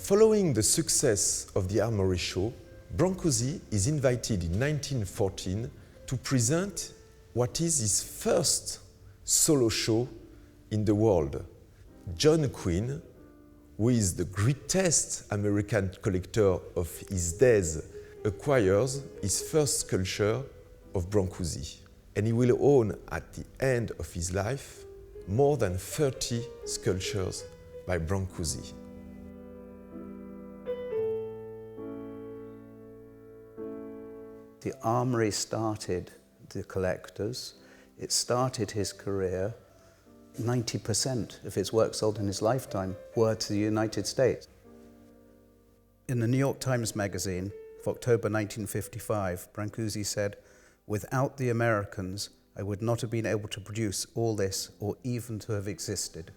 Following the success of the Armory Show, Brancusi is invited in 1914 to present what is his first solo show in the world. John Quinn, who is the greatest American collector of his days, acquires his first sculpture of Brancusi. And he will own, at the end of his life, more than 30 sculptures by Brancusi. The Armory started the collectors. It started his career. 90% of his work sold in his lifetime were to the United States. In the New York Times Magazine of October 1955, Brancusi said, "Without the Americans, I would not have been able to produce all this or even to have existed."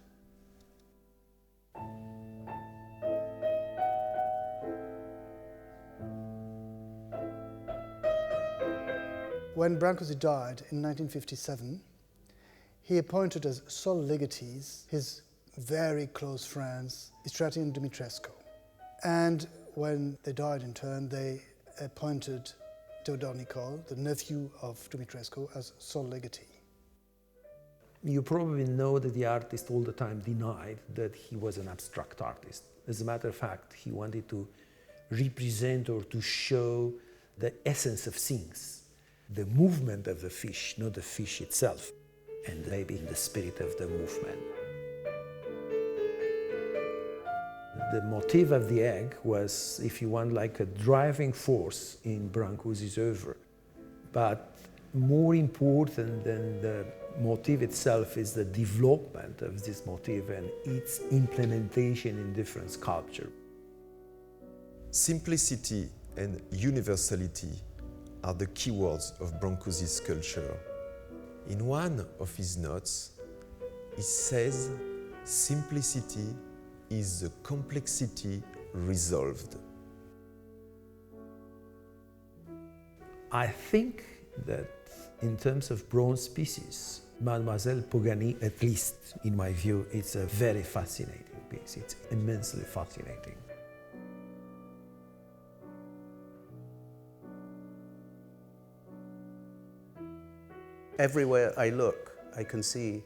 When Brancusi died in 1957, he appointed as sole legatees his very close friends, Istrati and Dumitrescu. And when they died in turn, they appointed Theodore Nicol, the nephew of Dumitrescu, as sole legatee. You probably know that the artist all the time denied that he was an abstract artist. As a matter of fact, he wanted to represent or to show the essence of things, the movement of the fish, not the fish itself, and maybe the spirit of the movement. The motif of the egg was, if you want, like a driving force in Brancusi's oeuvre. But more important than the motif itself is the development of this motif and its implementation in different sculpture. Simplicity and universality are the keywords of Brancusi's sculpture. In one of his notes, he says, "Simplicity is the complexity resolved." I think that in terms of bronze pieces, Mademoiselle Pogani, at least in my view, it's a very fascinating piece. It's immensely fascinating. Everywhere I look, I can see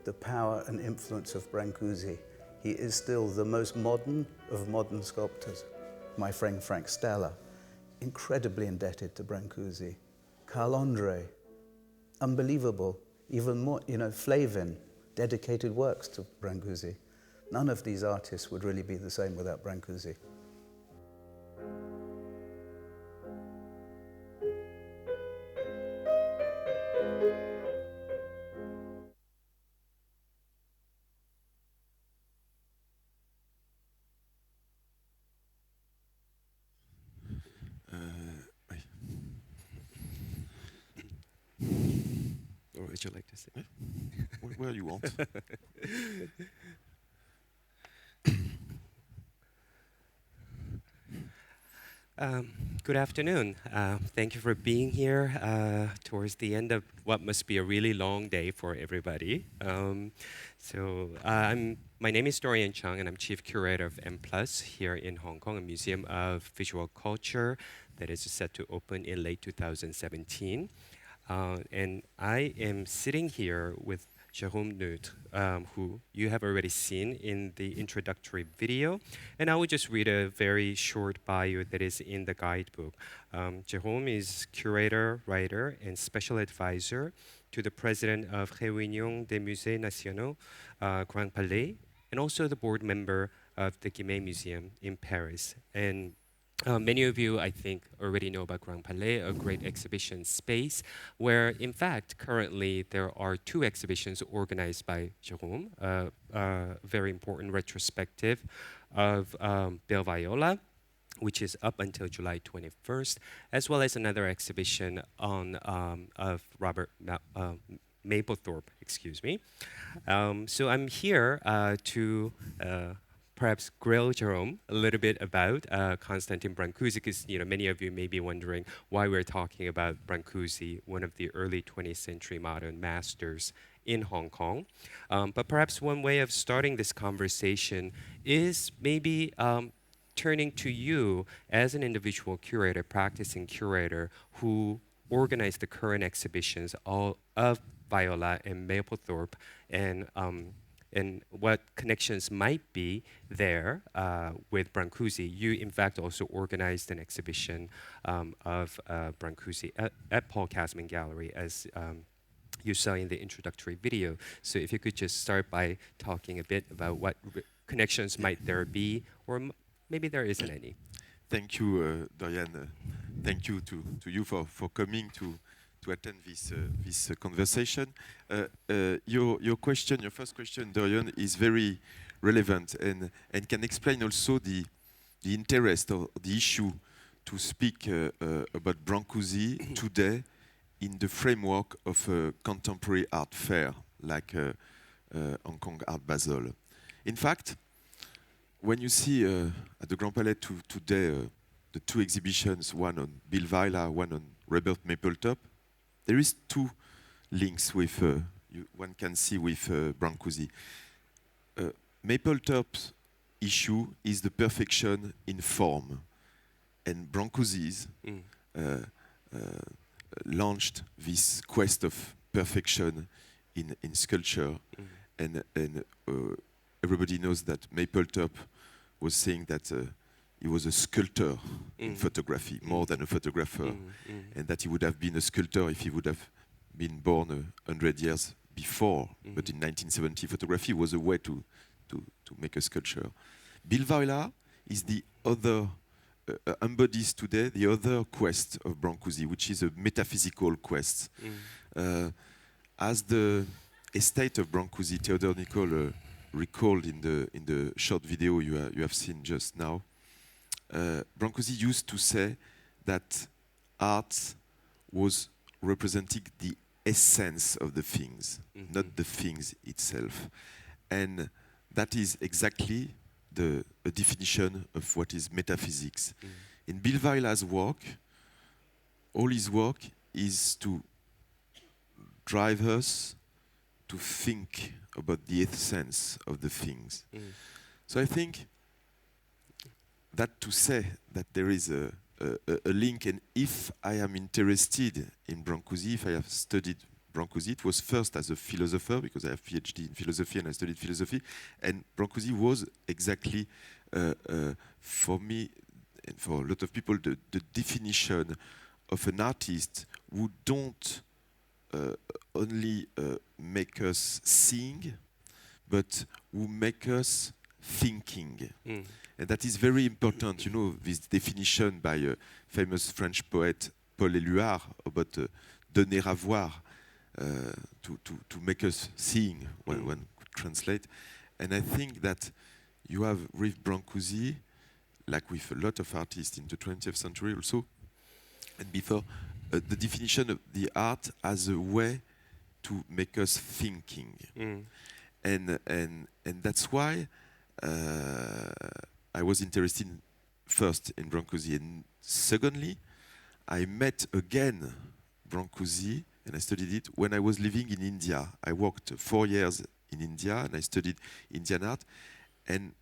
the power and influence of Brancusi. He is still the most modern of modern sculptors. My friend Frank Stella, incredibly indebted to Brancusi. Carl Andre, unbelievable. Even more, Flavin, dedicated works to Brancusi. None of these artists would really be the same without Brancusi. Or would you like to say? Where you want. Good afternoon. Thank you for being here towards the end of what must be a really long day for everybody. My name is Dorian Chung, and I'm Chief Curator of M+ here in Hong Kong, a museum of visual culture that is set to open in late 2017. And I am sitting here with Jérôme Neutre, who you have already seen in the introductory video. And I will just read a very short bio that is in the guidebook. Jérôme is curator, writer, and special advisor to the president of Réunion des Musées Nationaux, Grand Palais, and also the board member of the Guimet Museum in Paris. And many of you, I think, already know about Grand Palais, a great exhibition space, where, in fact, currently there are 2 exhibitions organized by Jérôme, a very important retrospective of Bill Viola, which is up until July 21st, as well as another exhibition on of Robert Mapplethorpe, excuse me. So I'm here to perhaps grill Jérôme a little bit about Constantin Brancusi, because many of you may be wondering why we're talking about Brancusi, one of the early 20th century modern masters in Hong Kong. But perhaps one way of starting this conversation is maybe turning to you as an individual curator, practicing curator, who organized the current exhibitions all of Viola and Mapplethorpe, and what connections might be there with Brancusi. You, in fact, also organized an exhibition of Brancusi at Paul Kasman Gallery, as you saw in the introductory video. So if you could just start by talking a bit about what connections might there be, or maybe there isn't any. Thank you, Dorian. Thank you to you for coming to attend this conversation. Your question, your first question, Dorian, is very relevant and can explain also the interest or the issue to speak about Brancusi today in the framework of a contemporary art fair like Hong Kong Art Basel. In fact, when you see at the Grand Palais today the two exhibitions, one on Bill Viola, one on Robert Mapplethorpe, there is two links with one can see with Brancusi. Mapplethorpe's issue is the perfection in form, and Brancusi's launched this quest of perfection in sculpture, and everybody knows that Mapplethorpe was saying that he was a sculptor in photography, more than a photographer, and that he would have been a sculptor if he would have been born 100 years before. But in 1970, photography was a way to make a sculpture. Bill Viola is the other, embodies today the other quest of Brancusi, which is a metaphysical quest. As the estate of Brancusi, Theodore Nicol recalled in the short video you have seen just now, Brancusi used to say that art was representing the essence of the things, not the things itself. And that is exactly a definition of what is metaphysics. In Bill Viola's work, all his work is to drive us to think about the essence of the things. So I think that to say that there is a link, and if I am interested in Brancusi, if I have studied Brancusi, it was first as a philosopher, because I have PhD in philosophy and I studied philosophy, and Brancusi was exactly, for me and for a lot of people, the definition of an artist who don't only make us sing, but who make us thinking. And that is very important, you know, this definition by a famous French poet, Paul Éluard, about donner à voir, to make us sing, one could translate. And I think that you have with Brancusi, like with a lot of artists in the 20th century also, and before, the definition of the art as a way to make us thinking. And that's why I was interested first in Brancusi, and secondly, I met again Brancusi and I studied it when I was living in India. I worked 4 years in India and I studied Indian art, and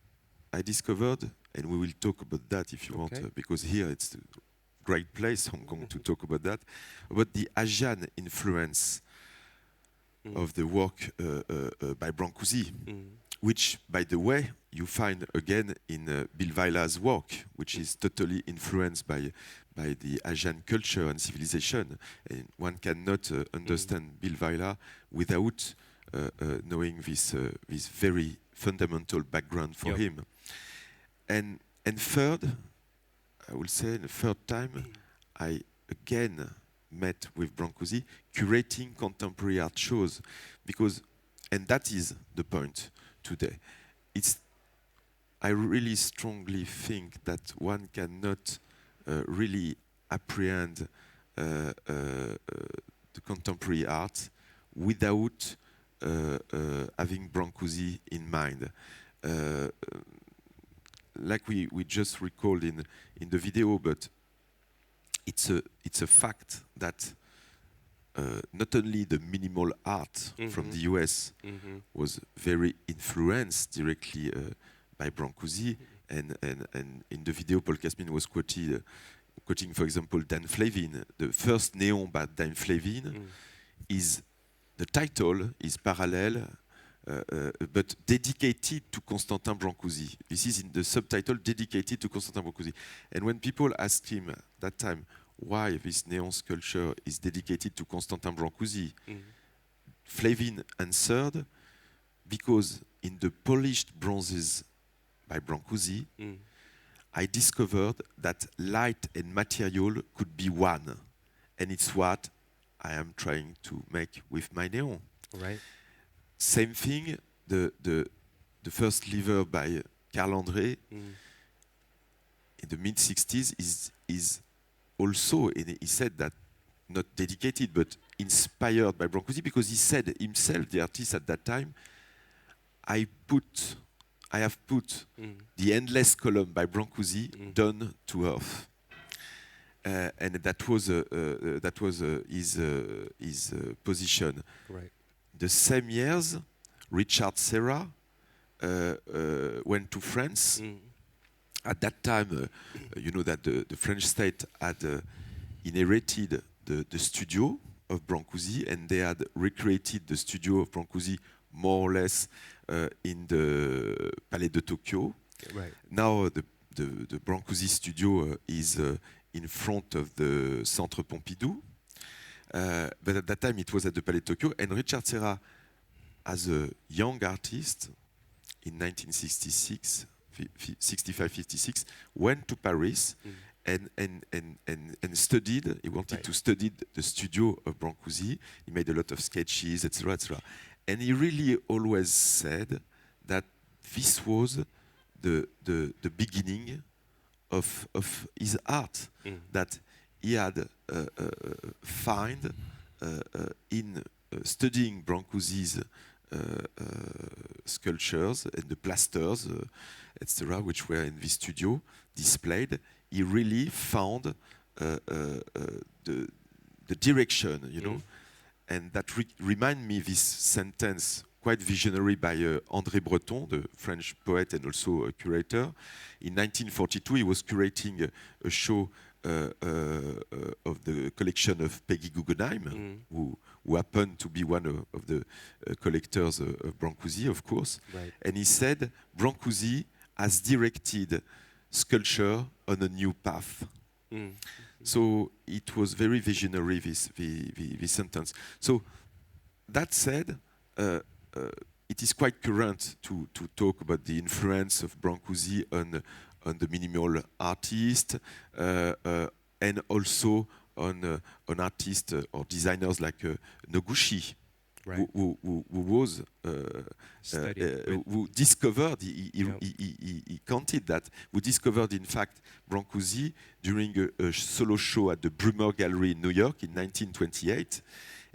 I discovered, and we will talk about that if you want, because here it's a great place, Hong Kong, to talk about that, about the Asian influence of the work by Brancusi, which, by the way, you find again in Bill Viola's work, which is totally influenced by the Asian culture and civilization. And one cannot understand Bill Viola without knowing this very fundamental background for him. And third, I will say, the third time, I again met with Brancusi, curating contemporary art shows, because, and that is the point today. I really strongly think that one cannot really apprehend the contemporary art without having Brancusi in mind. Like we just recalled in the video, but it's a fact that not only the minimal art from the US was very influenced directly by Brancusi, and in the video, Paul Kasmin was quoting, for example, Dan Flavin. The first neon by Dan Flavin is, the title is parallel, but dedicated to Constantin Brancusi. This is in the subtitle, dedicated to Constantin Brancusi. And when people asked him at that time why this neon sculpture is dedicated to Constantin Brancusi, Flavin answered, because in the polished bronzes by Brancusi, I discovered that light and material could be one. And it's what I am trying to make with my neon. Right. Same thing, the first lever by Carl André in the mid-60s is also, and he said that, not dedicated, but inspired by Brancusi, because he said himself, the artist at that time, I have put the endless column by Brancusi down to earth. And that was his position. Right. The same years, Richard Serra went to France. At that time, you know that the French state had inherited the studio of Brancusi, and they had recreated the studio of Brancusi more or less in the Palais de Tokyo. Right. Now the Brancusi studio is in front of the Centre Pompidou. But at that time it was at the Palais de Tokyo, and Richard Serra, as a young artist in 1966, 65-56, went to Paris and studied. He wanted to study the studio of Brancusi. He made a lot of sketches, etc., etc. And he really always said that this was the beginning of his art, that he had found in studying Brancusi's sculptures and the plasters, etc., which were in this studio displayed. He really found the direction, you know, and that remind me this sentence, quite visionary, by André Breton, the French poet and also a curator. In 1942, he was curating a show of the collection of Peggy Guggenheim, who happened to be one of the collectors of Brancusi, of course. Right. And he said, Brancusi has directed sculpture on a new path. So it was very visionary, this sentence. So that said, it is quite current to talk about the influence of Brancusi on the minimal artist, and also on artists or designers like Noguchi, Right. who was who discovered, he counted that, who discovered in fact Brancusi during a solo show at the Brummer Gallery in New York in 1928,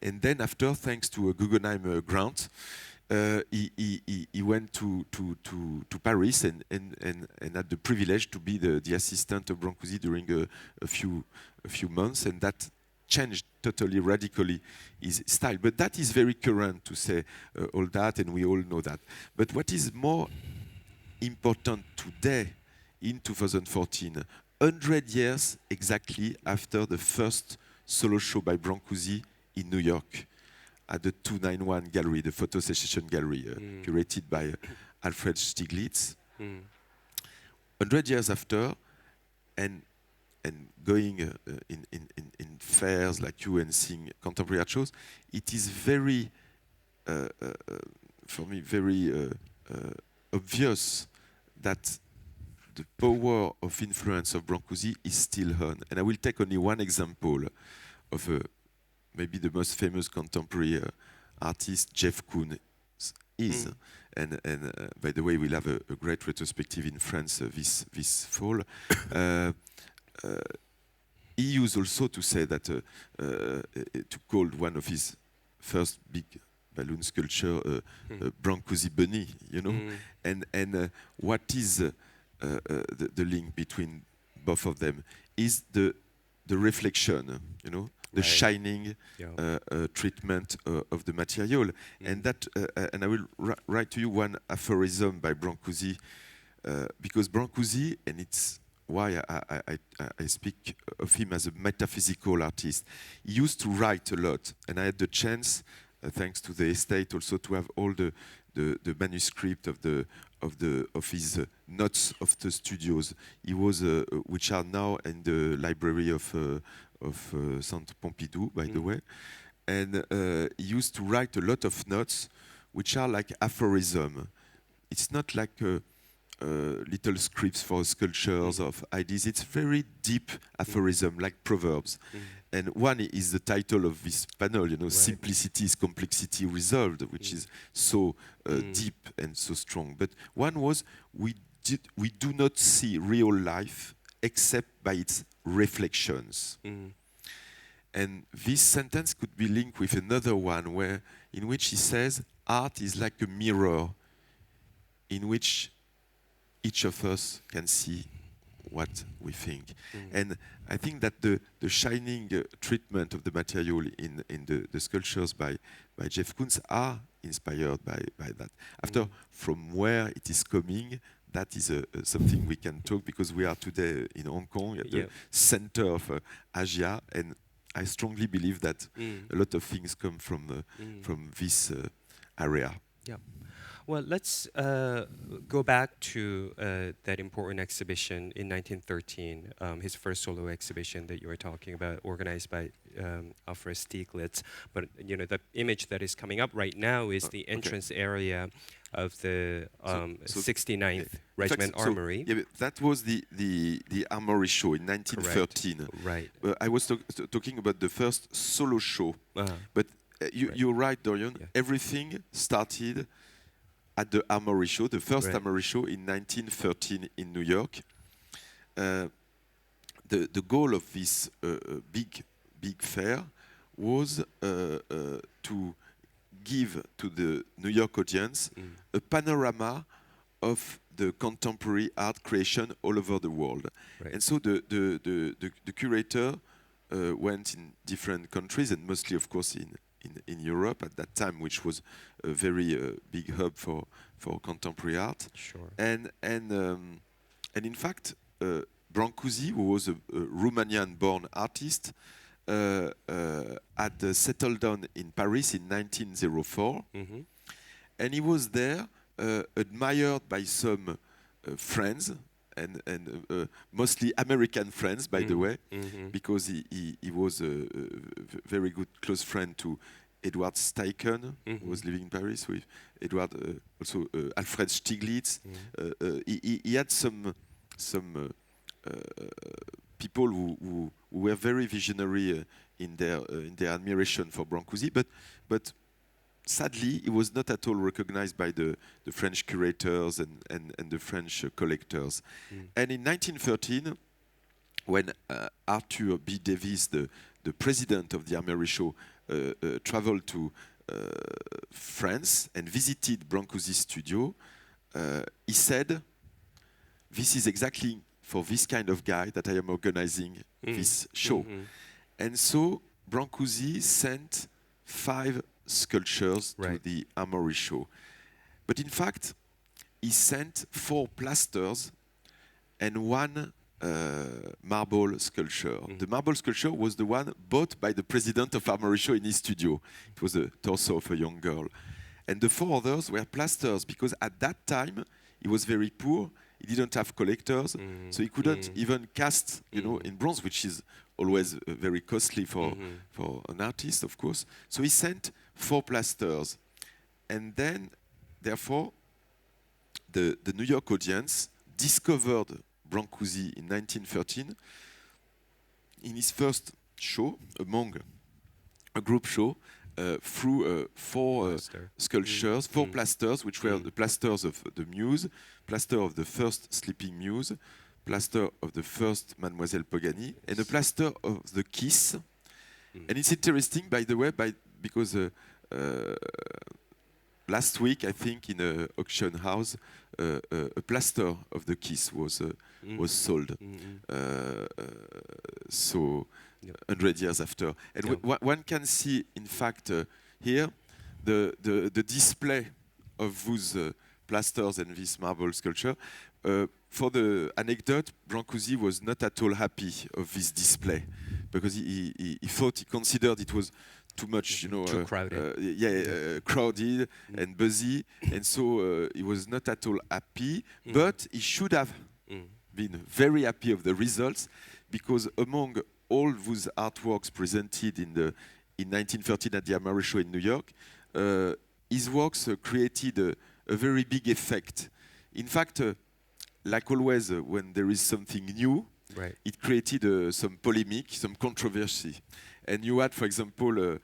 and then after, thanks to a Guggenheim grant, he went to Paris and had the privilege to be the assistant of Brancusi during a few months, and that changed totally, radically his style. But that is very current to say all that, and we all know that. But what is more important today, in 2014, 100 years exactly after the first solo show by Brancusi in New York, at the 291 Gallery, the photo session gallery, curated by Alfred Stieglitz. 100 years after, and going in fairs like you and seeing contemporary art shows, it is very, for me, very obvious that the power of influence of Brancusi is still on. And I will take only one example of maybe the most famous contemporary artist, Jeff Koons is. And by the way, we'll have a great retrospective in France this fall. He used also to say that, to call one of his first big balloon sculpture Brancusi Bunny, you know? And what is the link between both of them is the reflection, you know? The shining treatment of the material. And that, and I will write to you one aphorism by Brancusi because Brancusi, and it's why I speak of him as a metaphysical artist, he used to write a lot, and I had the chance, thanks to the estate, also to have all the manuscript of his notes of the studios. He was, which are now in the library of Centre Pompidou, by the way, and he used to write a lot of notes, which are like aphorism. It's not like little scripts for sculptures of ideas. It's very deep aphorism, like proverbs. And one is the title of this panel, you know, Simplicity is Complexity Resolved, which is so deep and so strong. But one was, we do not see real life except by its reflections. And this sentence could be linked with another one in which he says, art is like a mirror in which each of us can see what we think. And I think that the shining treatment of the material in the sculptures by Jeff Koons are inspired by that. After, from where it is coming, that is something we can talk, because we are today in Hong Kong, at the center of Asia, and I strongly believe that a lot of things come from this area. Yeah. Well, let's go back to that important exhibition in 1913, his first solo exhibition that you were talking about, organized by Alfred Stieglitz. But you know, the image that is coming up right now is the entrance area of the 69th Regiment Armory. Yeah, that was the Armory show in 1913. Correct. Right. I was talking about the first solo show. But you're right, Dorian. Yeah. Everything started at the Armory show, the first Armory show in 1913 in New York. The goal of this big fair was to give to the New York audience a panorama of the contemporary art creation all over the world. Right. And so the curator went in different countries, and mostly, of course, in Europe at that time, which was a very big hub for contemporary art. Sure. And in fact, Brancusi, who was a Romanian-born artist, had settled down in Paris in 1904, and he was there, admired by some friends, and mostly American friends, by the way, because he was a very good close friend to Edward Steichen, who was living in Paris with Edward, also Alfred Stieglitz. He had some people who were very visionary in their admiration for Brancusi, but sadly, he was not at all recognized by the French curators and the French collectors. And in 1913, when Arthur B. Davis, the president of the Armory Show, traveled to France and visited Brancusi's studio, he said, "This is exactly for this kind of guy that I am organizing this show." And so Brancusi sent 5 sculptures to the Armory Show. But in fact, he sent 4 plasters and 1 marble sculpture. The marble sculpture was the one bought by the president of Armory Show in his studio. It was a torso of a young girl. And the 4 others were plasters, because at that time, he was very poor. He didn't have collectors, so he couldn't even cast, in bronze, which is always very costly for an artist, of course. So he sent 4 plasters, and then, therefore, the New York audience discovered Brancusi in 1913 in his first show, among a group show, through 4 sculptures, 4 plasters, which were the plasters of the Muse, plaster of the first Sleeping Muse, plaster of the first Mademoiselle Pogani, and a plaster of the Kiss. And it's interesting, by the way, because last week, I think, in an auction house, a plaster of the Kiss was sold. So 100 years after. And one can see, in fact, here, the display of those plasters and this marble sculpture. For the anecdote, Brancusi was not at all happy of this display because he thought, he considered it was too much, you know, Too crowded. crowded and busy, and so he was not at all happy. But he should have been very happy of the results, because among all those artworks presented in 1913 at the Armory Show in New York, his works created a very big effect. In fact, like always, when there is something new, Right. it created some polemic, some controversy. And you had, for example,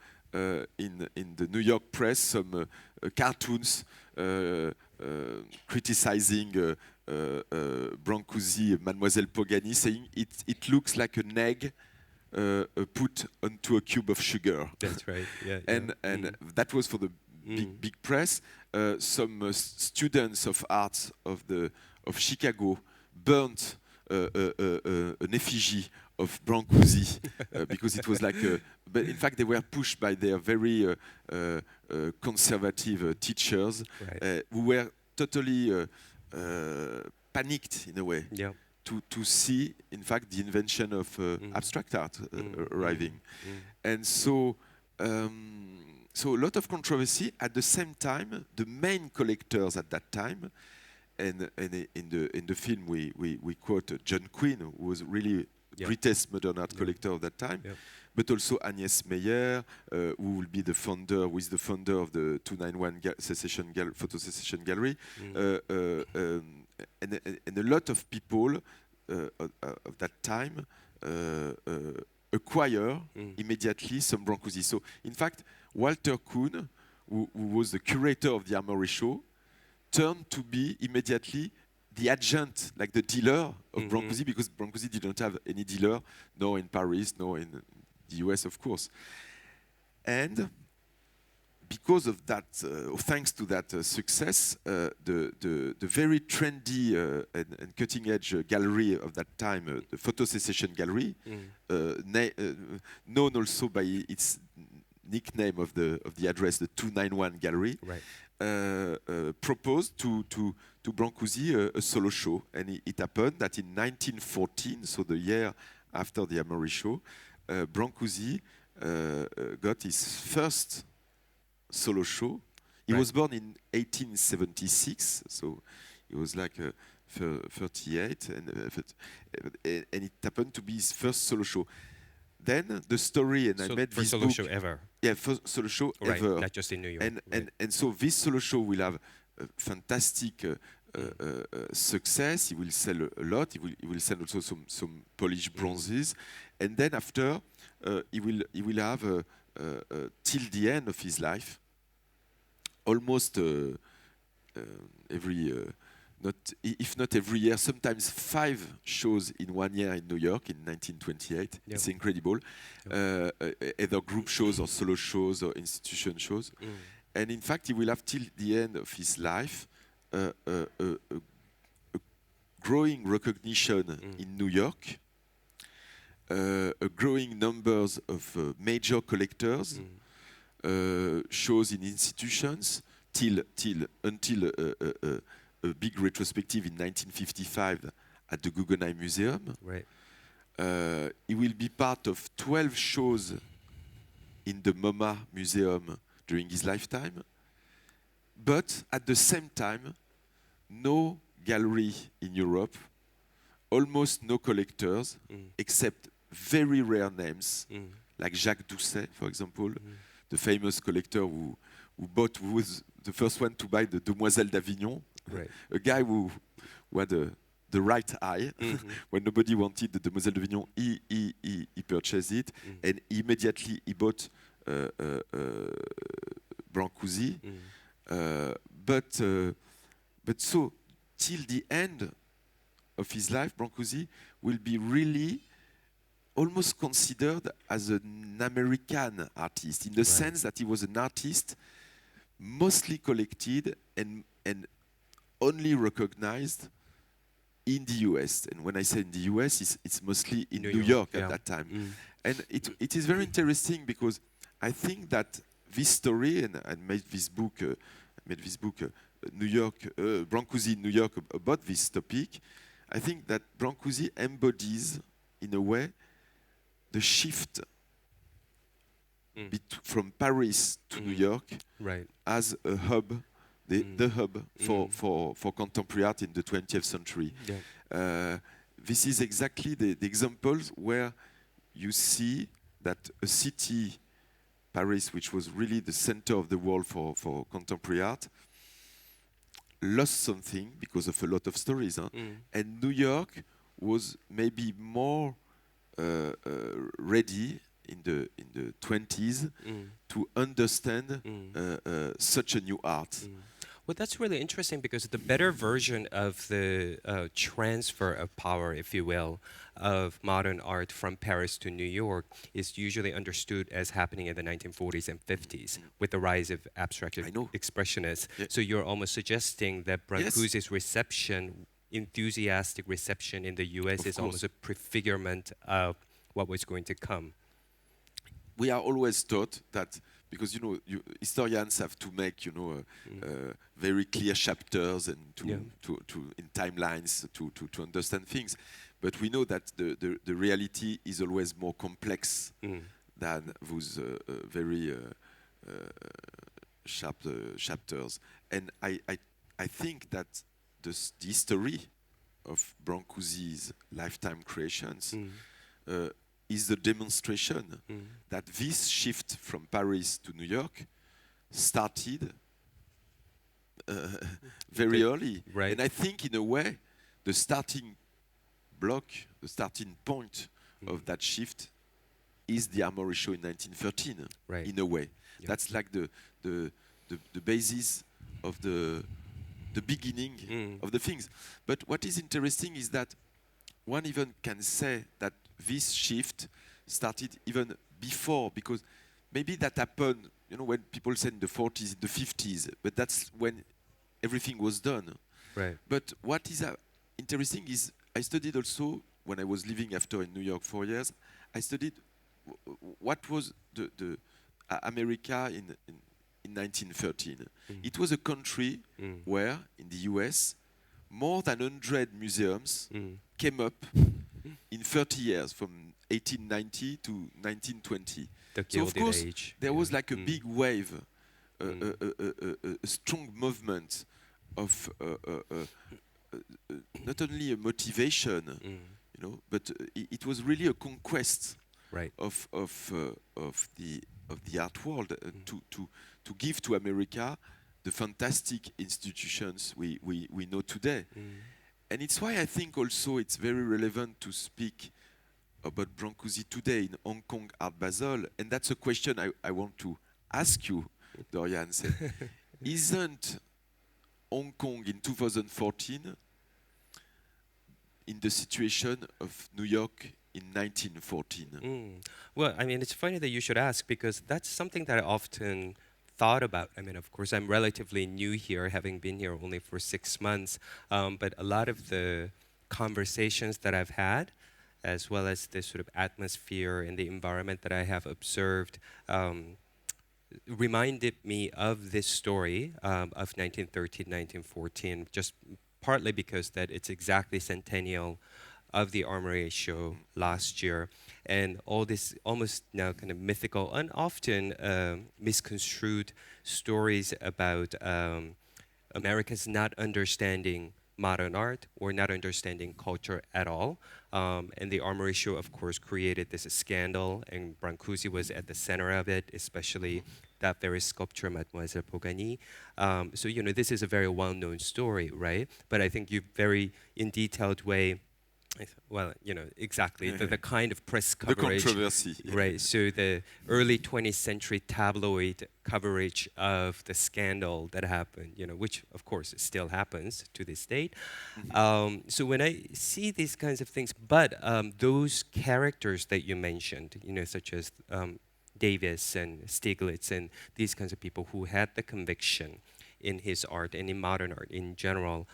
in the New York press, some cartoons criticizing Brancusi, Mademoiselle Pogani, saying it looks like an egg put onto a cube of sugar. That's right. Yeah. And that was for the big press. Some students of arts of Chicago burnt an effigy of Brancusi because it was like. But in fact, they were pushed by their very conservative teachers, Right. who were totally panicked in a way. Yeah. To see, in fact, the invention of abstract art arriving. And so a lot of controversy. At the same time, the main collectors at that time, and in the film we quote John Quinn, who was really the greatest modern art collector of that time, but also Agnès Meyer, who will be the founder of the 291 photo secession gallery, and a lot of people of that time acquire immediately some Brancusi. So, in fact, Walter Kuhn, who was the curator of the Armory Show, turned to be immediately the agent, like the dealer of Brancusi, because Brancusi didn't have any dealer, nor in Paris, nor in the US, of course. And because of that, thanks to that success, the very trendy and cutting-edge gallery of that time, the Photo Secession Gallery, known also by its nickname of the address, the 291 Gallery, Right. proposed to Brancusi a solo show. And it happened that in 1914, so the year after the Armory Show, Brancusi got his first solo show. He was born in 1876, so he was like 38, and it happened to be his first solo show. Then the story, and I made first this solo book. show ever. Yeah, first solo show Right. ever. Not just in New York. And so this solo show will have a fantastic success. He will sell a lot. He will sell also some polished bronzes, and then after he will have till the end of his life, almost every if not every year, sometimes 5 shows in 1 year in New York in 1928. Yep. It's incredible. Either group shows or solo shows or institution shows. And in fact, he will have till the end of his life a growing recognition in New York, a growing numbers of major collectors, shows in institutions, until a big retrospective in 1955 at the Guggenheim Museum. Right. He will be part of 12 shows in the MoMA Museum during his lifetime. But at the same time, no gallery in Europe, almost no collectors, except very rare names, like Jacques Doucet, for example, the famous collector who was the first one to buy the Demoiselle d'Avignon, Right. a guy who had the right eye. When nobody wanted the Demoiselle d'Avignon, he purchased it, and immediately he bought Brancusi. But so till the end of his life, Brancusi will be really almost considered as an American artist, in the sense that he was an artist mostly collected and only recognized in the US. And when I say in the US, it's mostly in New York at that time. And it is very interesting, because I think that this story, and I made this book New York, Brancusi in New York about this topic, I think that Brancusi embodies, in a way, the shift from Paris to New York Right. as a hub, the hub for contemporary art in the 20th century. Yeah. This is exactly the examples where you see that a city, Paris, which was really the center of the world for contemporary art, lost something because of a lot of stories. And New York was maybe more ready in the 20s to understand such a new art. Well, that's really interesting because the better version of the transfer of power, if you will, of modern art from Paris to New York is usually understood as happening in the 1940s and 50s with the rise of abstract expressionists. Yeah. So you're almost suggesting that Brancusi's reception, enthusiastic reception in the US, Of is course. almost a prefigurement of what was going to come. We are always taught that because historians have to make very clear chapters and to in timelines to understand things, but we know that the reality is always more complex than those very sharp chapters. And I think that the history of Brancusi's lifetime creations is the demonstration that this shift from Paris to New York started very early. Right. And I think, in a way, the starting block, the starting point of that shift is the Armory Show in 1913, Right. in a way. Yeah. That's like the basis of the beginning of the things. But what is interesting is that one even can say that this shift started even before, because maybe that happened, when people said in the 40s, in the 50s, but that's when everything was done. Right. But what is interesting is I studied also, when I was living after in New York 4 years, I studied what was the America in 1913. It was a country where, in the US, more than 100 museums came up in 30 years, from 1890 to 1920. The So of Gilded course, Age. there was like a big wave, a strong movement of not only a motivation, but it was really a conquest Right. of the art world to give to America the fantastic institutions we know today. And it's why I think also it's very relevant to speak about Brancusi today in Hong Kong Art Basel. And that's a question I want to ask you, Dorian. Isn't Hong Kong in 2014 in the situation of New York in 1914? Well, I mean, it's funny that you should ask, because that's something that I often thought about. I mean, of course, I'm relatively new here, having been here only for 6 months, but a lot of the conversations that I've had, as well as the sort of atmosphere and the environment that I have observed, reminded me of this story of 1913, 1914, just partly because that it's exactly centennial of the Armory Show last year, and all this almost now kind of mythical and often misconstrued stories about Americans not understanding modern art or not understanding culture at all. And the Armory Show, of course, created this scandal, and Brancusi was at the center of it, especially that very sculpture, Mademoiselle Pogani. So, this is a very well-known story, right? But I think you very, in detailed way, well, exactly, the kind of press The coverage. controversy. Right, so the early 20th century tabloid coverage of the scandal that happened, which of course still happens to this date. So when I see these kinds of things, but those characters that you mentioned, such as Davis and Stieglitz and these kinds of people who had the conviction in his art and in modern art in general,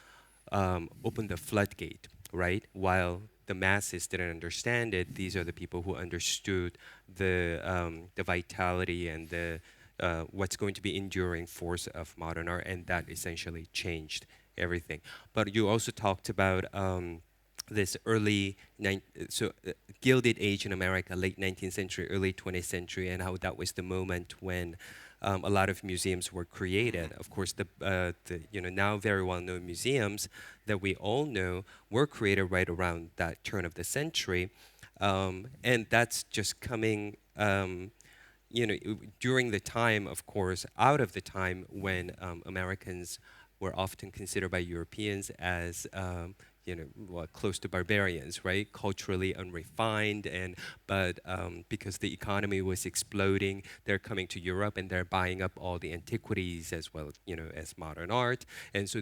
opened the floodgate, right? While the masses didn't understand it, these are the people who understood the vitality and the what's going to be enduring force of modern art, and that essentially changed everything. But you also talked about this Gilded Age in America, late 19th century, early 20th century, and how that was the moment when a lot of museums were created. Of course, the now very well-known museums that we all know were created right around that turn of the century, and that's just coming. During the time, of course, out of the time when Americans were often considered by Europeans as close to barbarians, right? Culturally unrefined, but because the economy was exploding, they're coming to Europe and they're buying up all the antiquities as well, as modern art. And so,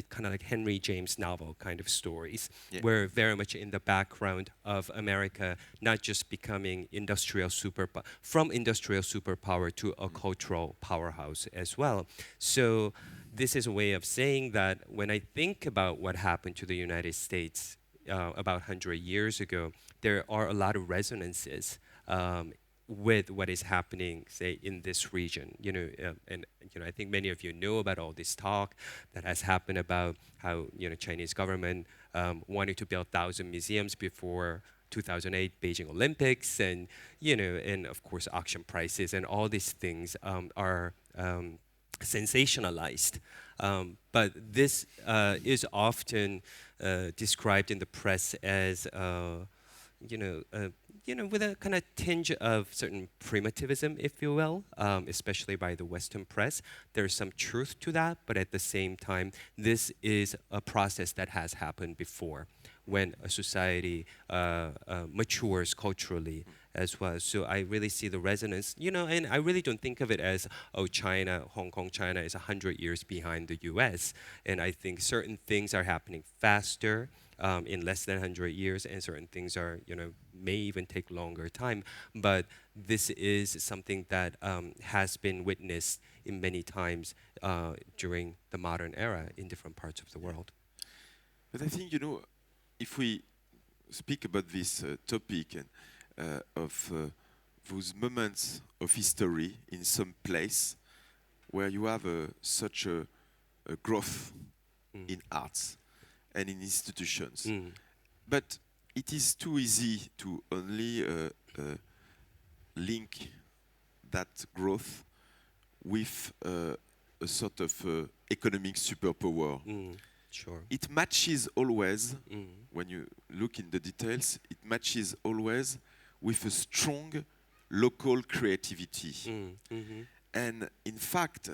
kind of like Henry James novel kind of stories, were very much in the background of America, not just becoming from industrial superpower to a cultural powerhouse as well. So this is a way of saying that when I think about what happened to the United States about 100 years ago, there are a lot of resonances with what is happening, say, in this region. I think many of you know about all this talk that has happened about how Chinese government wanted to build 1,000 museums before 2008 Beijing Olympics, and and of course auction prices and all these things are sensationalized, but this is often described in the press as, with a kind of tinge of certain primitivism, if you will, especially by the Western press. There's some truth to that, but at the same time, this is a process that has happened before when a society matures culturally as well. So I really see the resonance, and I really don't think of it as, Hong Kong, China is 100 years behind the US. And I think certain things are happening faster in less than 100 years, and certain things are, may even take longer time. But this is something that has been witnessed in many times during the modern era in different parts of the world. But I think, if we speak about this topic and of those moments of history in some place where you have such a growth in arts and in institutions. But it is too easy to only link that growth with a sort of economic superpower. Sure. It matches always, when you look in the details, it matches always with a strong local creativity. And in fact,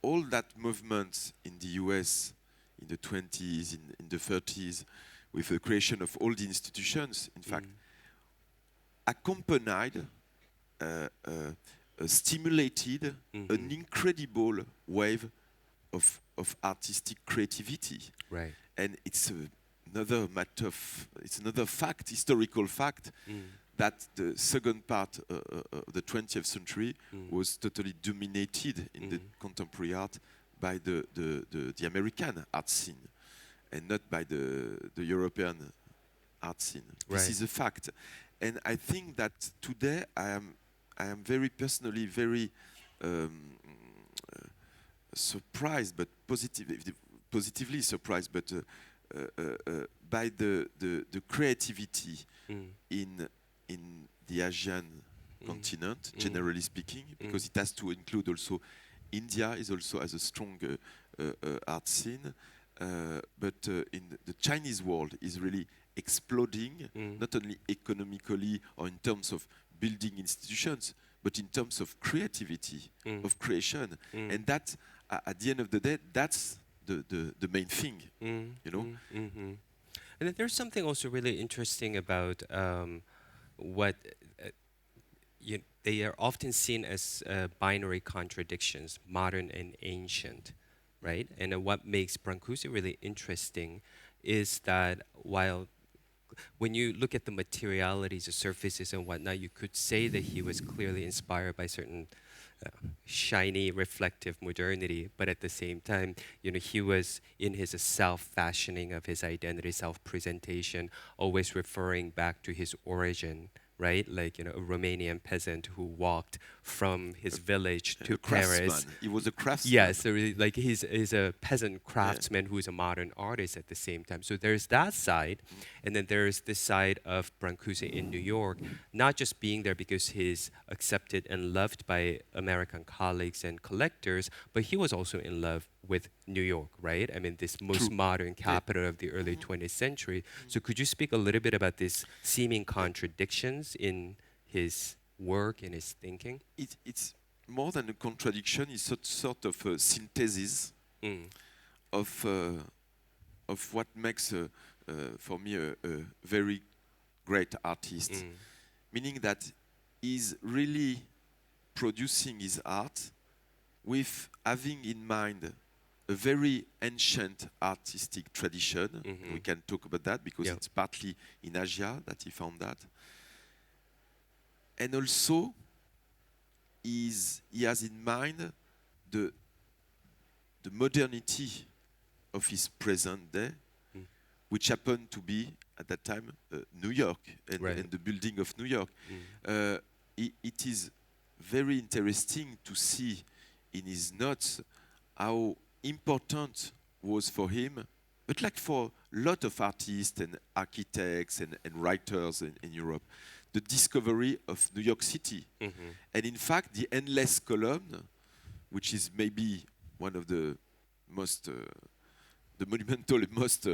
all that movement in the US in the 20s, in the 30s, with the creation of all the institutions, in fact, accompanied, stimulated an incredible wave of artistic creativity. Right. And it's another matter of, it's another fact, historical fact, that the second part of the 20th century was totally dominated in the contemporary art by the American art scene and not by the European art scene. Right. This is a fact. And I think that today I am very personally very surprised, but positively surprised, but by the creativity in the Asian continent, generally speaking, because it has to include also India is also has a strong art scene, but in the Chinese world is really exploding, not only economically or in terms of building institutions, but in terms of creativity, of creation, and that at the end of the day, that's the main thing, And then there's something also really interesting about what they are often seen as binary contradictions, modern and ancient, right? And what makes Brancusi really interesting is that when you look at the materialities, the surfaces and whatnot, you could say that he was clearly inspired by certain shiny, reflective modernity, but at the same time, he was in his self-fashioning of his identity, self-presentation, always referring back to his origin, right? Like, a Romanian peasant who walked from his village to a Paris. craftsman. He was a craftsman. Yeah, so like he's a peasant craftsman who's a modern artist at the same time. So there's that side, and then there's this side of Brancusi in New York, not just being there because he's accepted and loved by American colleagues and collectors, but he was also in love with New York, right? I mean, this most modern capital of the early 20th century. So could you speak a little bit about these seeming contradictions in his work and his thinking? It's more than a contradiction. It's sort of a synthesis of what makes for me a very great artist. Meaning that he's really producing his art with having in mind a very ancient artistic tradition. We can talk about that because it's partly in Asia that he found that. And also, he has in mind the modernity of his present day, which happened to be, at that time, New York and the building of New York. It is very interesting to see in his notes how important was for him, but like for a lot of artists and architects and writers in Europe, the discovery of New York City. And in fact, the Endless Column, which is maybe one of the most, the monumental, most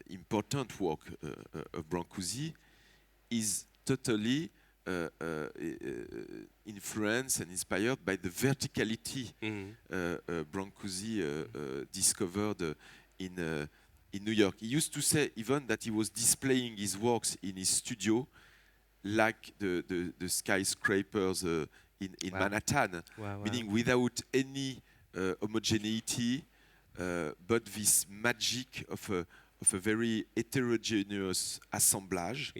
important work of Brancusi, is totally influenced and inspired by the verticality Brancusi discovered in New York. He used to say even that he was displaying his works in his studio like the skyscrapers in Manhattan, meaning without any homogeneity, but this magic of a very heterogeneous assemblage,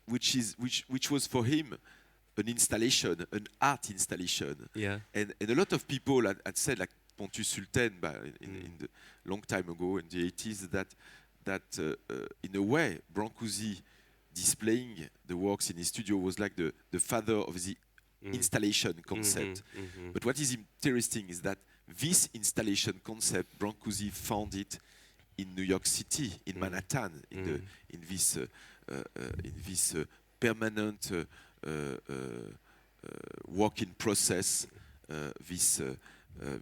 which was for him an installation, an art installation. And a lot of people had said, like Pontus Sultan in the long time ago in the 80s, that in a way Brancusi displaying the works in his studio was like the father of the installation concept. But what is interesting is that this installation concept, Brancusi found it in New York City, in Manhattan, in this permanent working process.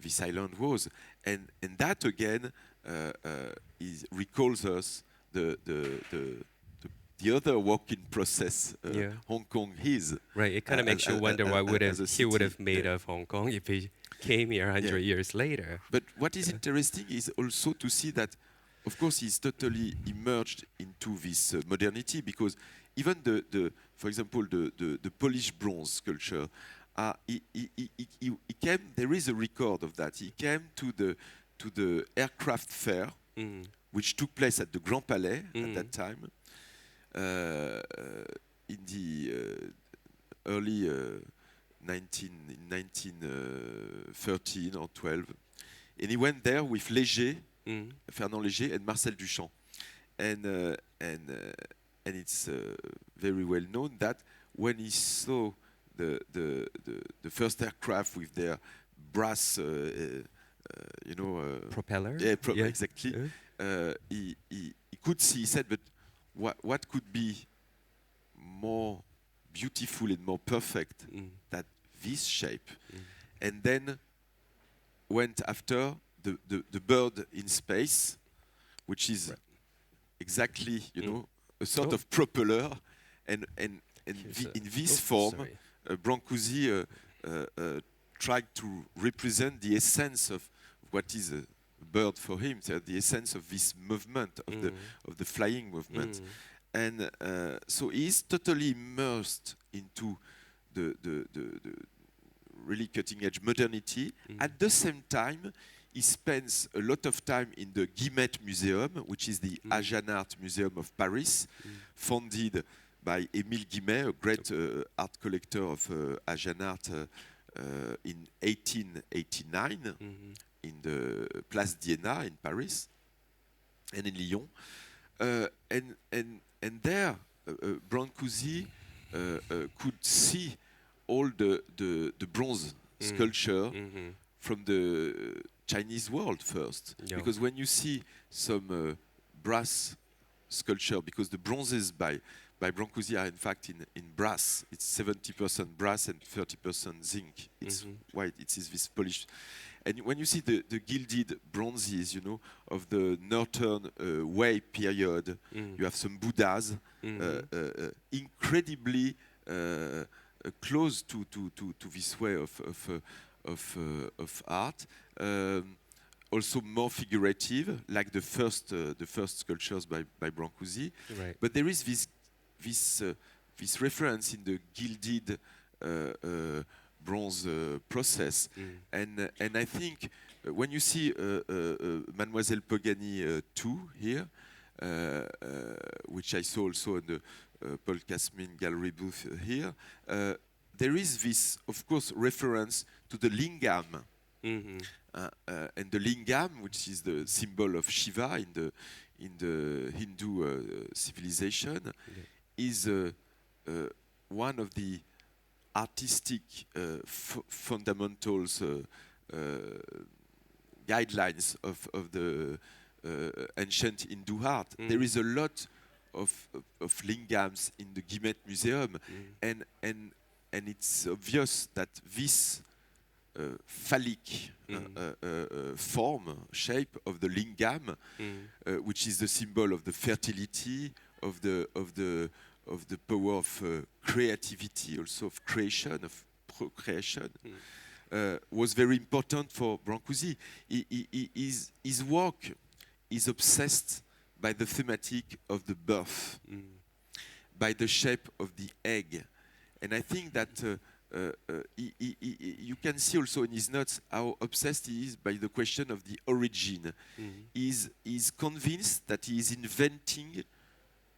This island was, and that again recalls us the other working process Hong Kong is. Right, it kind of makes you wonder what he would have made of Hong Kong if he came here 100 years later. But what is interesting is also to see that, of course, he's totally immersed into this modernity, because even for example, the Polish bronze sculpture, he came. There is a record of that. He came to the aircraft fair, which took place at the Grand Palais at that time, in the early 1913 or 12, and he went there with Léger, Fernand Léger, and Marcel Duchamp, and it's very well known that when he saw the first aircraft with their brass, propeller. Exactly. He could see. He said, but what could be more beautiful and more perfect than this shape? And then went after the bird in space, which is exactly a sort of propeller, and in this form, Brancusi tried to represent the essence of what is a bird for him, so the essence of this movement, of the flying movement. And so he is totally immersed into the really cutting-edge modernity. At the same time, he spends a lot of time in the Guimet Museum, which is the Asian Art Museum of Paris, founded by Émile Guimet, a great art collector of Asian art, in 1889 in the Place d'Iéna in Paris and in Lyon. And and there Brancusi could see all the bronze sculpture from the Chinese world first. Yeah. Because when you see some brass sculpture, because the bronzes by Brancusi are in fact in brass, it's 70% brass and 30% zinc. It's white, it is this polished. And when you see the gilded bronzes, you know, of the Northern Wei period, you have some Buddhas, incredibly close to this way of art. Also more figurative, like the first sculptures by Brancusi. Right. But there is this reference in the gilded bronze process, and I think when you see Mademoiselle Pogani 2 here, which I saw also in the Paul Kasmin gallery booth here, there is this, of course, reference to the lingam. And the lingam, which is the symbol of Shiva in the Hindu civilization, is one of the artistic fundamentals, guidelines of the ancient Hindu art. There is a lot of lingams in the Guimet Museum, and it's obvious that this phallic form, shape of the lingam, which is the symbol of the fertility, of the power of creativity, also of creation, of procreation, was very important for Brancusi. His work is obsessed by the thematic of the birth, by the shape of the egg, and I think that you can see also in his notes how obsessed he is by the question of the origin. He's convinced that he is inventing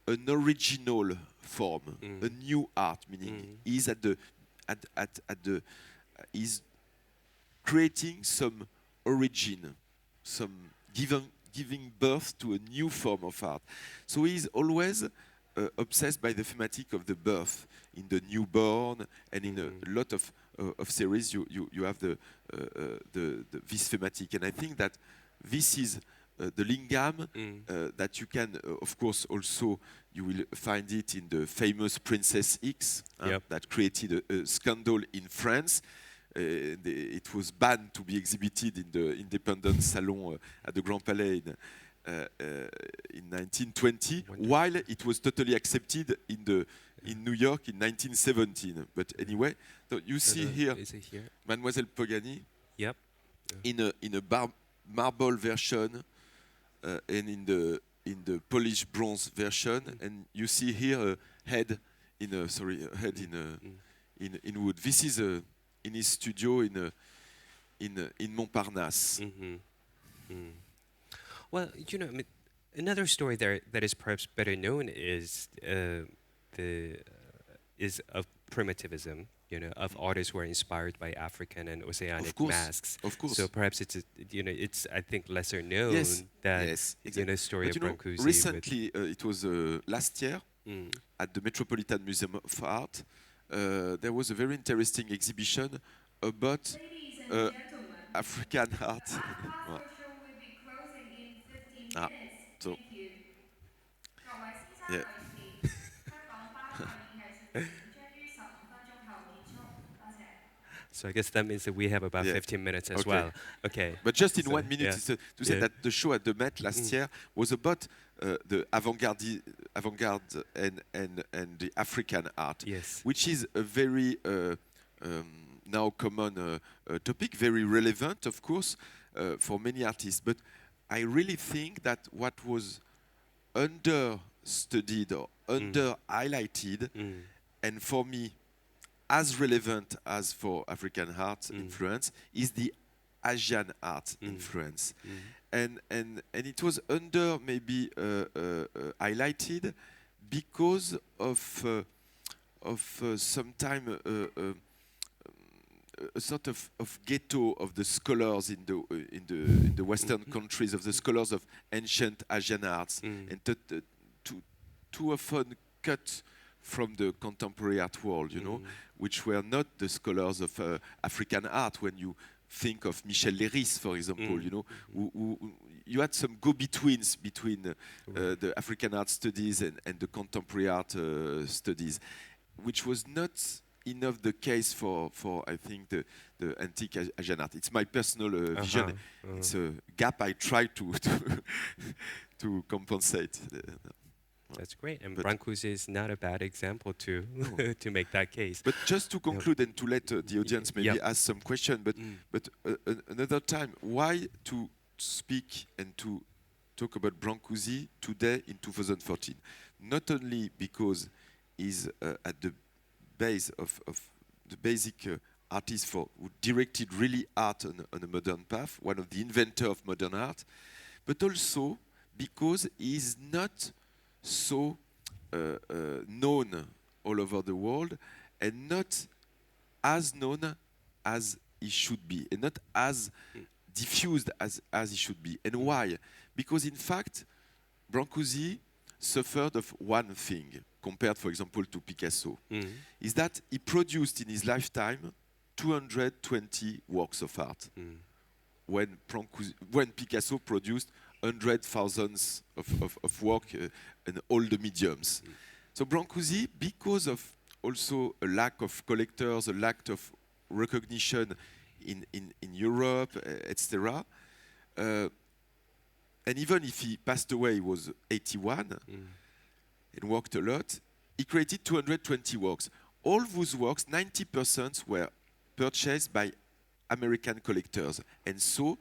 an original form, a new art, meaning he's he's creating some origin, some giving birth to a new form of art. So he's always obsessed by the thematic of the birth. In the newborn and in a lot of series, you have this thematic, and I think that this is the lingam that you can, of course, also you will find it in the famous Princess X that created a scandal in France. It was banned to be exhibited in the Independence Salon at the Grand Palais in 1920, while it was totally accepted in New York in 1917. But anyway, so you see here, Mademoiselle Pogani in a marble version and in the polished bronze version, and you see here a head in wood. This is in his studio in Montparnasse. Well, you know, I mean, another story there that is perhaps better known is of primitivism. You know, of artists who are inspired by African and Oceanic masks. Of course. So perhaps it's I think lesser known than exactly. Story but of Brancusi. Recently, it was last year at the Metropolitan Museum of Art. There was a very interesting exhibition about African art. So, yeah. So I guess that means that we have about 15 minutes as well. Okay. But just in 1 minute, to say that the show at the Met last year was about the avant-garde and the African art, which is a very now common topic, very relevant, of course, for many artists. But I really think that what was understudied or under-highlighted, and for me, as relevant as for African art influence, is the Asian art influence. And it was maybe highlighted because of sometime a sort of ghetto of the scholars in the Western countries, of the scholars of ancient Asian arts, and too often cut from the contemporary art world, you know, which were not the scholars of African art. When you think of Michel Léris, for example, you know, who you had some go-betweens between the African art studies and the contemporary art studies, which was not enough the case for I think the antique Asian art. It's my personal vision. It's a gap I try to compensate. That's great, and Brancusi is not a bad example to to make that case. But just to conclude and to let the audience maybe ask some question, but another time, why to speak and to talk about Brancusi today in 2014? Not only because he's at the base of the basic artist who directed really art on a modern path, one of the inventors of modern art, but also because he's not so known all over the world and not as known as he should be and not as diffused as he should be. And why? Because in fact, Brancusi suffered of one thing compared, for example, to Picasso, is that he produced in his lifetime 220 works of art, when Picasso produced hundred thousands of work in all the mediums. So Brancusi, because of also a lack of collectors, a lack of recognition in Europe, etc., and even if he passed away, he was 81 and worked a lot, he created 220 works. All those works, 90% were purchased by American collectors. And so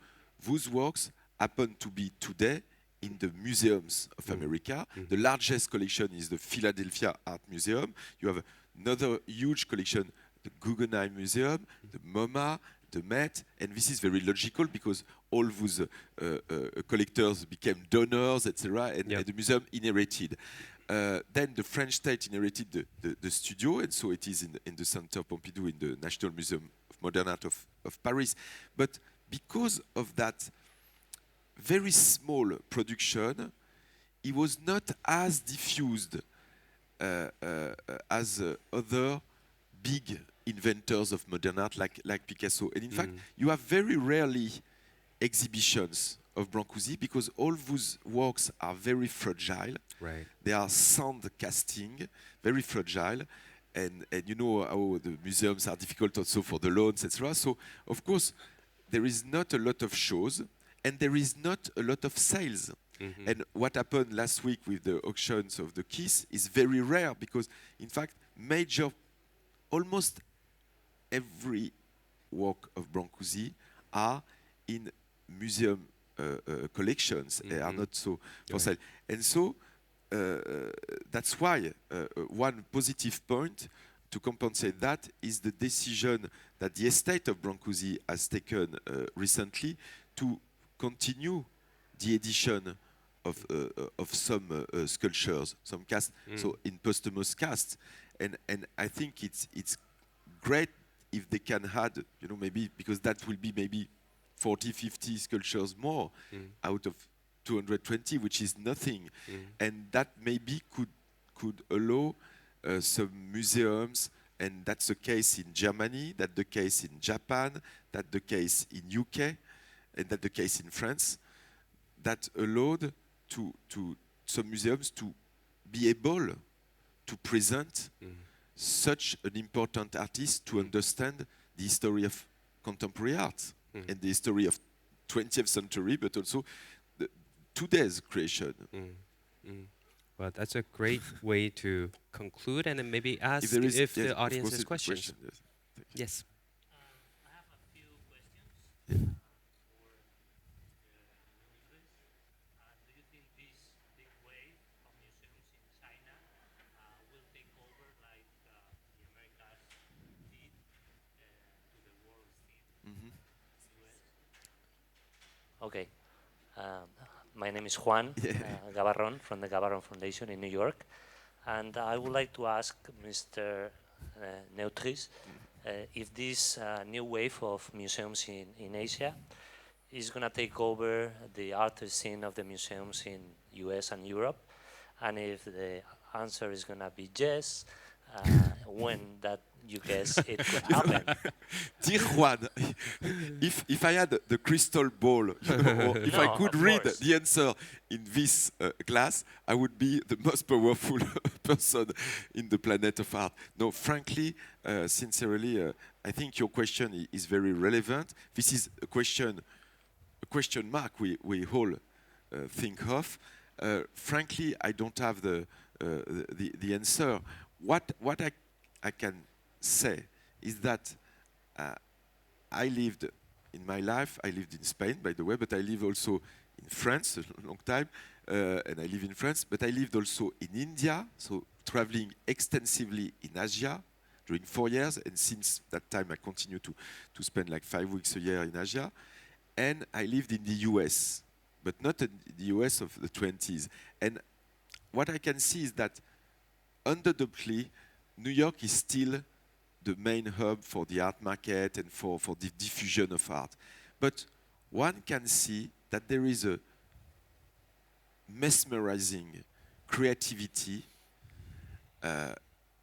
those works happen to be today in the museums of America. The largest collection is the Philadelphia Art Museum. You have another huge collection, the Guggenheim Museum, the MoMA, the Met, and this is very logical because all those collectors became donors, etc., and the museum inherited. Then the French state inherited the studio, and so it is in the Centre Pompidou in the National Museum of Modern Art of Paris. But because of that very small production, it was not as diffused as other big inventors of modern art like Picasso. And in fact, you have very rarely exhibitions of Brancusi because all those works are very fragile. Right. They are sand casting, very fragile. And you know how the museums are difficult also for the loans, etc. So, of course, there is not a lot of shows and there is not a lot of sales. And what happened last week with the auctions of the Kiss is very rare because, in fact, almost every work of Brancusi are in museum collections. They are not so for sale. And so that's why one positive point to compensate that is the decision that the estate of Brancusi has taken recently to continue the edition of some sculptures, some casts, so in posthumous casts, and I think it's great if they can add, you know, maybe because that will be maybe 40, 50 sculptures more out of 220, which is nothing, and that maybe could allow some museums, and that's the case in Germany, that's the case in Japan, that's the case in UK, and that's the case in France, that allowed to some museums to be able to present such an important artist to understand the history of contemporary art and the history of 20th century, but also today's creation. Well, that's a great way to conclude, and then maybe ask if the audience has questions. Yes. I have a few questions. Do you think this big wave of museums in China will take over like the Americas did to the world scene? US? Okay. My name is Juan Gabarron from the Gabarron Foundation in New York. And I would like to ask Mr. Neutris if this new wave of museums in Asia is going to take over the art scene of the museums in US and Europe, and if the answer is gonna be yes. When that you guess it could happen? Dear Juan, if I had the crystal ball, you know, or if I No, could of read course. the answer in this class, I would be the most powerful person in the planet of art. No, frankly, sincerely, I think your question is very relevant. This is a question mark we all think of. Frankly, I don't have the answer. What I can say is that I lived in my life. I lived in Spain, by the way, but I live also in France a long time, and I live in France. But I lived also in India, so traveling extensively in Asia during 4 years, and since that time I continue to spend like 5 weeks a year in Asia. And I lived in the US, but not in the US of the 20s. And what I can see is that undoubtedly, New York is still the main hub for the art market and for the diffusion of art. But one can see that there is a mesmerizing creativity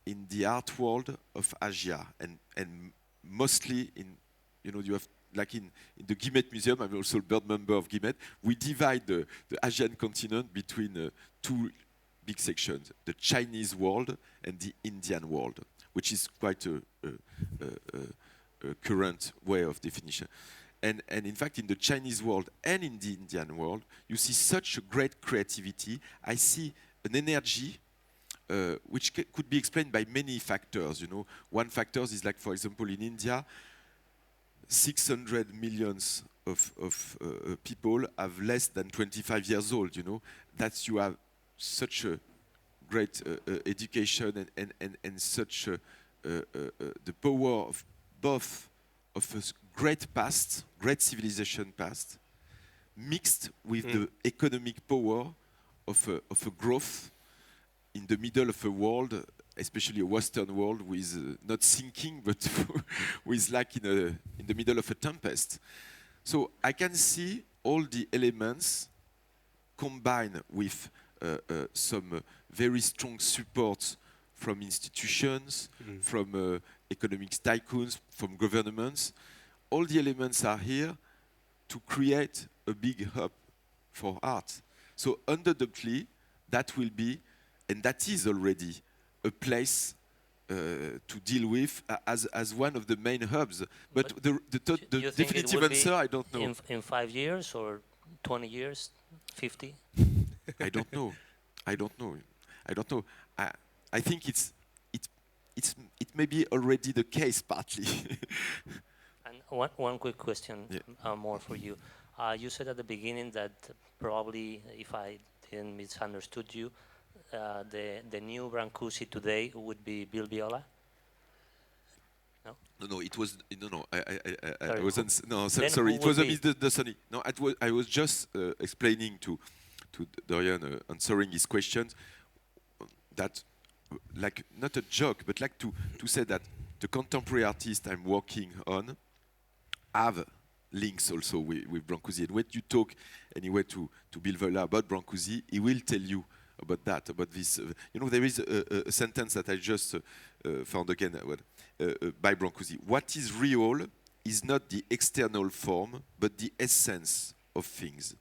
in the art world of Asia, and mostly in, you know, you have, like in the Guimet Museum, I'm also a board member of Guimet, we divide the Asian continent between two big sections, the Chinese world and the Indian world, which is quite a current way of definition. And in fact, in the Chinese world and in the Indian world, you see such a great creativity. I see an energy which could be explained by many factors. You know, one factor is like, for example, in India, 600 million of people have less than 25 years old. You know, that you have such a great education and such the power of both of a great past, great civilization past, mixed with the economic power of a growth in the middle of a world, especially a Western world, with not sinking, but with like in the middle of a tempest. So I can see all the elements combined with some very strong support from institutions, from economic tycoons, from governments. All the elements are here to create a big hub for art. So undoubtedly, that will be, and that is already, a place to deal with as one of the main hubs. But the You think it definitive will be answer, I don't know. in 5 years or 20 years, 50? I don't know. I don't know. I don't know. I think it may be already the case partly. And one quick question, more for you. You said at the beginning that probably, if I didn't misunderstood you, the new Brancusi today would be Bill Viola? No? No, it was no. I Sorry, wasn't. No, then sorry. who It was a would be? misunderstanding. No, I was just explaining to Dorian, answering his questions, that like not a joke, but like to say that the contemporary artists I'm working on have links also with Brancusi. And when you talk anyway to Bill Viola about Brancusi, he will tell you about that, about this. You know, there is a sentence that I just found again by Brancusi. What is real is not the external form, but the essence of things.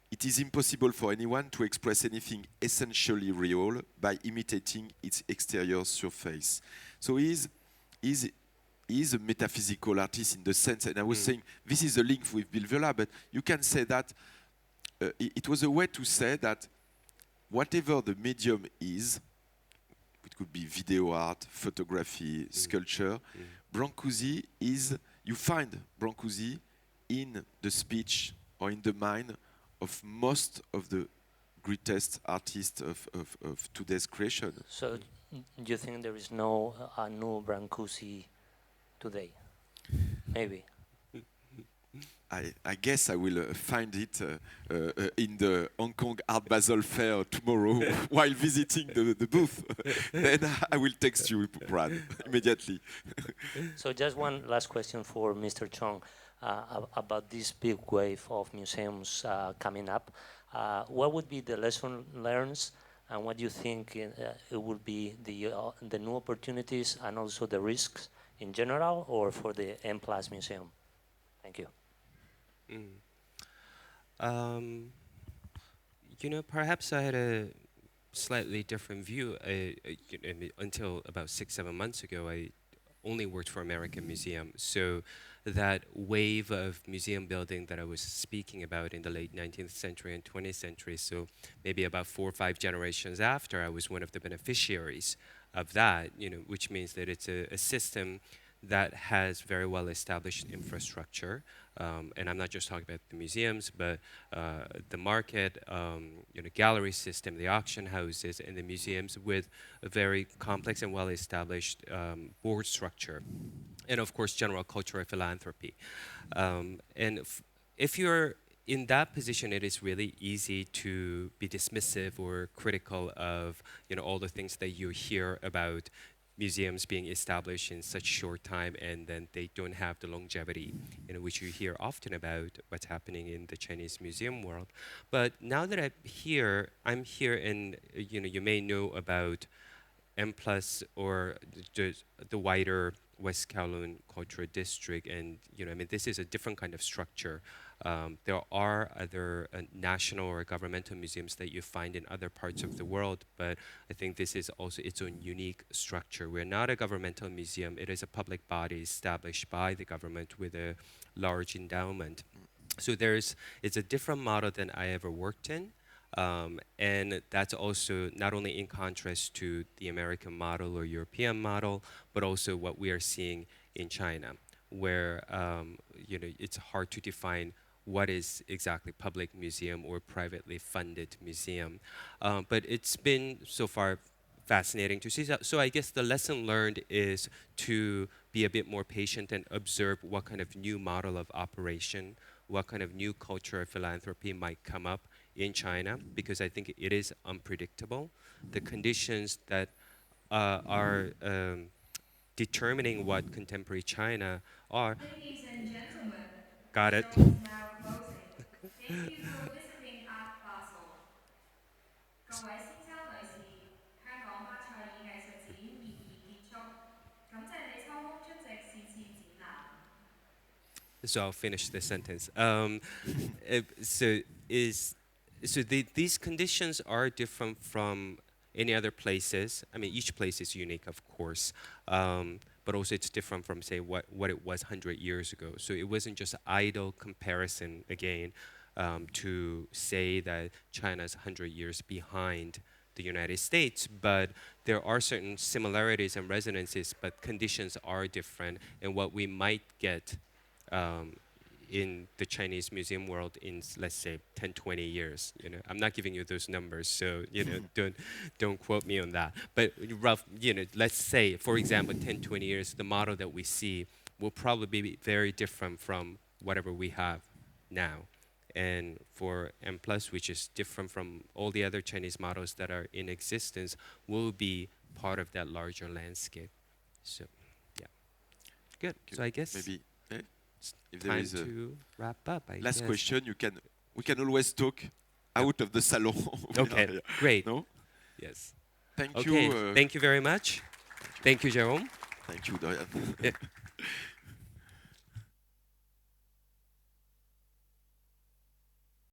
It is impossible for anyone to express anything essentially real by imitating its exterior surface. So he is a metaphysical artist in the sense, and I was saying this is a link with Bill Viola, but you can say that it was a way to say that whatever the medium is, it could be video art, photography, sculpture, Brancusi is, you find Brancusi in the speech or in the mind of most of the greatest artists of today's creation. So you think there is no new Brancusi today? Maybe. I guess I will find it in the Hong Kong Art Basel Fair tomorrow while visiting the booth. Then I will text you, Brad, immediately. So just one last question for Mr. Chong about this big wave of museums coming up. What would be the lesson learned and what you think it would be the new opportunities and also the risks in general, or for the M+ Museum? Thank you. You know, perhaps I had a slightly different view. Until about 6-7 months ago, I only worked for American Museum. So that wave of museum building that I was speaking about in the late 19th century and 20th century, so maybe about 4 or 5 generations after, I was one of the beneficiaries of that, you know, which means that it's a system that has very well established infrastructure. And I'm not just talking about the museums, but the market, you know, gallery system, the auction houses, and the museums with a very complex and well-established board structure. And of course, general cultural philanthropy. If you're in that position, it is really easy to be dismissive or critical of, you know, all the things that you hear about museums being established in such short time, and then they don't have the longevity, you know, which you hear often about what's happening in the Chinese museum world. But now that I'm here, and you know, you may know about M+ or the wider West Kowloon Cultural District, and you know, I mean, this is a different kind of structure. There are other national or governmental museums that you find in other parts of the world, but I think this is also its own unique structure. We're not a governmental museum. It is a public body established by the government with a large endowment. So it's a different model than I ever worked in. And that's also not only in contrast to the American model or European model, but also what we are seeing in China, where you know, it's hard to define what is exactly public museum or privately funded museum. But it's been so far fascinating to see. So I guess the lesson learned is to be a bit more patient and observe what kind of new model of operation, what kind of new culture of philanthropy might come up in China, because I think it is unpredictable. The conditions that are determining what contemporary China are. Ladies and gentlemen, Got the it. show is now closing. Thank you for visiting Art Basel. 各位先生女士，香港巴塞爾藝術展現已結束，感謝你抽空出席是次展覽。So I'll finish the sentence. These conditions are different from any other places. I mean, each place is unique, of course, but also it's different from, say, what it was 100 years ago. So it wasn't just idle comparison again to say that China's 100 years behind the United States, but there are certain similarities and resonances, but conditions are different, and what we might get in the Chinese museum world in, let's say, 10, 20 years. You know, I'm not giving you those numbers, so you know, don't quote me on that. But rough, you know, let's say, for example, 10, 20 years, the model that we see will probably be very different from whatever we have now. And for M+, which is different from all the other Chinese models that are in existence, will be part of that larger landscape. So, yeah, good. So I guess maybe. If there time is a to wrap up, I last guess. question, we can always talk out of the salon. Okay, great. No? Yes. Thank Okay, you. thank you very much. Thank you, Jerome. Thank you, Dorian. Yeah.